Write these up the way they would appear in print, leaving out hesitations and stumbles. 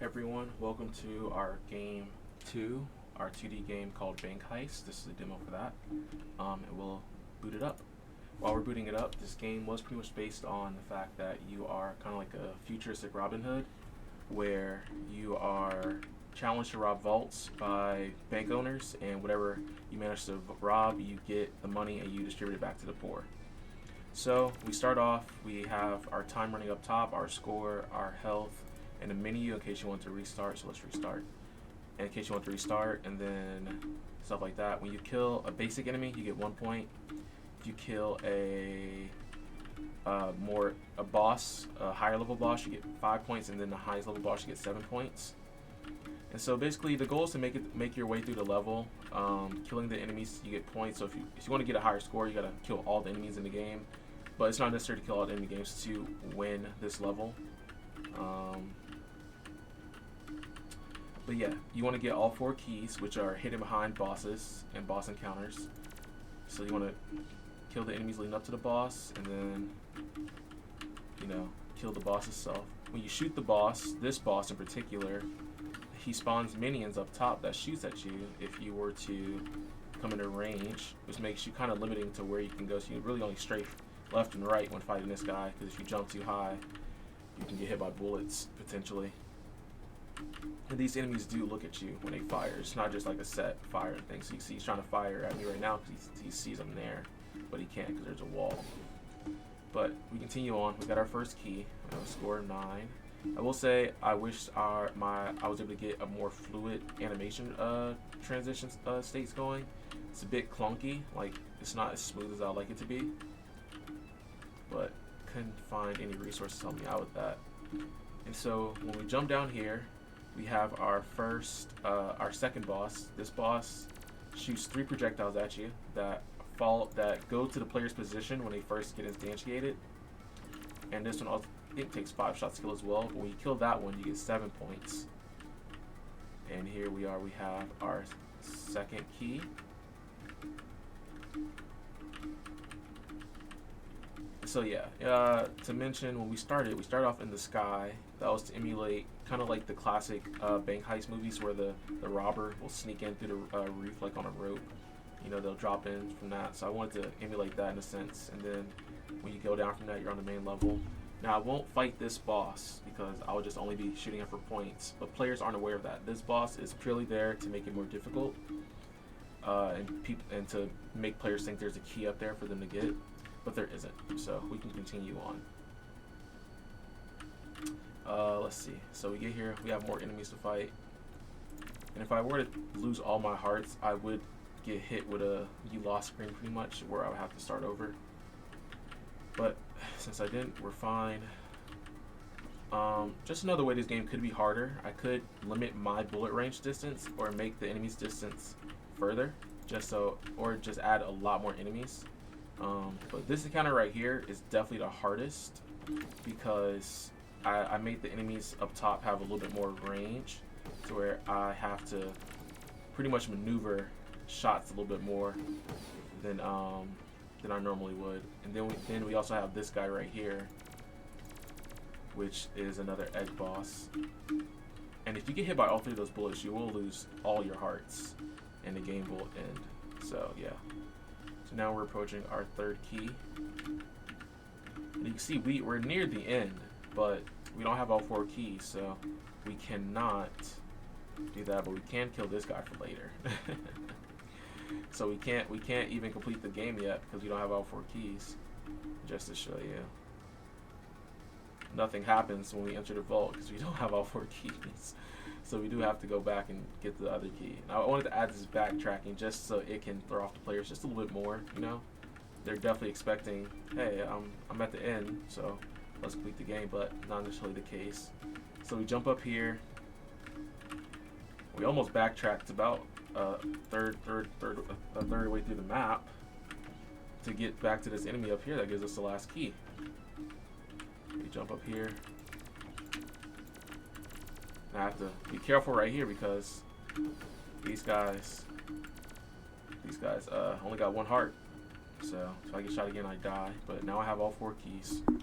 everyone, welcome to our game 2, our 2D game called BankHeist. This is a demo for that, and we'll boot it up. While we're booting it up, this game was pretty much based on the fact that you are kind of like a futuristic Robin Hood, where you are challenged to rob vaults by bank owners, and whatever you manage to rob, you get the money and you distribute it back to the poor. So we start off, we have our time running up top, our score, our health, and a menu in case you want to restart. So let's restart. And in case you want to restart, and then stuff like that. When you kill a basic enemy, you get 1 point. If you kill a boss, a higher level boss, you get 5 points, and then the highest level boss, you get 7 points. And so basically, the goal is to make your way through the level. Killing the enemies, you get points. So if you want to get a higher score, you gotta kill all the enemies in the game. But it's not necessary to kill all the enemy games to win this level. But yeah, you want to get all 4 keys, which are hidden behind bosses and boss encounters. So you want to kill the enemies leading up to the boss, and then, kill the boss itself. When you shoot the boss, this boss in particular, he spawns minions up top that shoots at you if you were to come into range, which makes you kind of limiting to where you can go. So you really only strafe left and right when fighting this guy, because if you jump too high, you can get hit by bullets potentially. And these enemies do look at you when they fire. It's not just like a set fire thing. So you see he's trying to fire at me right now because he sees I'm there, but he can't because there's a wall. But we continue on. We got our first key. We have a score of 9. I will say I wish I was able to get a more fluid animation transition states going. It's a bit clunky. Like, it's not as smooth as I'd like it to be. But couldn't find any resources to help me out with that. And so when we jump down here, we have our second boss. This boss shoots 3 projectiles at you that go to the player's position when they first get instantiated. And this one also, I think, takes 5 shots to kill as well. But when you kill that one, you get 7 points. And here we are. We have our second key. So yeah, to mention, when we started off in the sky. That was to emulate kind of like the classic bank heist movies where the robber will sneak in through the roof like on a rope. They'll drop in from that. So I wanted to emulate that in a sense. And then when you go down from that, you're on the main level. Now I won't fight this boss because I will just only be shooting him for points. But players aren't aware of that. This boss is purely there to make it more difficult and to make players think there's a key up there for them to get. But there isn't, so we can continue on. Let's see. So we get here, we have more enemies to fight. And if I were to lose all my hearts, I would get hit with a you lost screen pretty much, where I would have to start over. But since I didn't, we're fine. Just another way this game could be harder. I could limit my bullet range distance or make the enemy's distance further, or just add a lot more enemies. But this encounter right here is definitely the hardest because I made the enemies up top have a little bit more range, to where I have to pretty much maneuver shots a little bit more than I normally would. And then we also have this guy right here, which is another egg boss. And if you get hit by all 3 of those bullets, you will lose all your hearts, and the game will end. So yeah. So now we're approaching our 3rd key. And you can see we're near the end, but we don't have all 4 keys, so we cannot do that. But we can kill this guy for later. So we can't even complete the game yet because we don't have all 4 keys. Just to show you, nothing happens when we enter the vault because we don't have all 4 keys. So we do have to go back and get the other key. Now I wanted to add this backtracking just so it can throw off the players just a little bit more. They're definitely expecting, hey, I'm at the end, so let's complete the game, but not necessarily the case. So we jump up here. We almost backtracked about a third way through the map to get back to this enemy up here that gives us the last key. We jump up here. Now I have to be careful right here because these guys only got 1 heart. So if I get shot again, I die. But now I have all 4 keys. And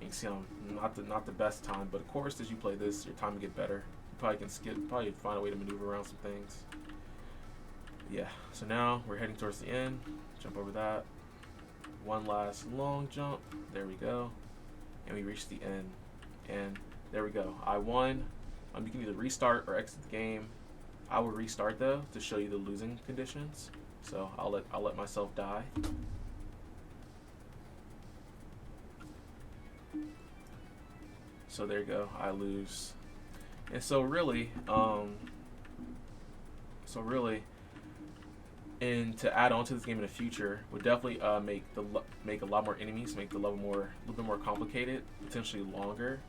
you can see I'm not the best time, but of course as you play this, your time will get better. You probably find a way to maneuver around some things. Yeah, so now we're heading towards the end. Jump over that. One last long jump. There we go. And we reach the end. And there we go. I won. You can either restart or exit the game. I will restart though to show you the losing conditions. So I'll let myself die. So there you go. I lose. And so really, and to add on to this game in the future would definitely make a lot more enemies, make the level a little bit more complicated, potentially longer,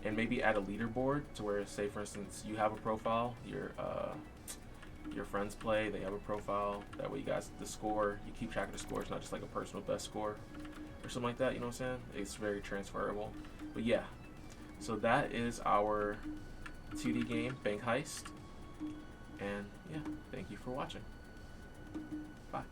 and maybe add a leaderboard to where, say for instance, you have a profile, your friends play, they have a profile. That way, the score, you keep track of the score. It's not just like a personal best score or something like that. You know what I'm saying? It's very transferable. But yeah, so that is our 2D game, BankHeist, and yeah, thank you for watching. Bye.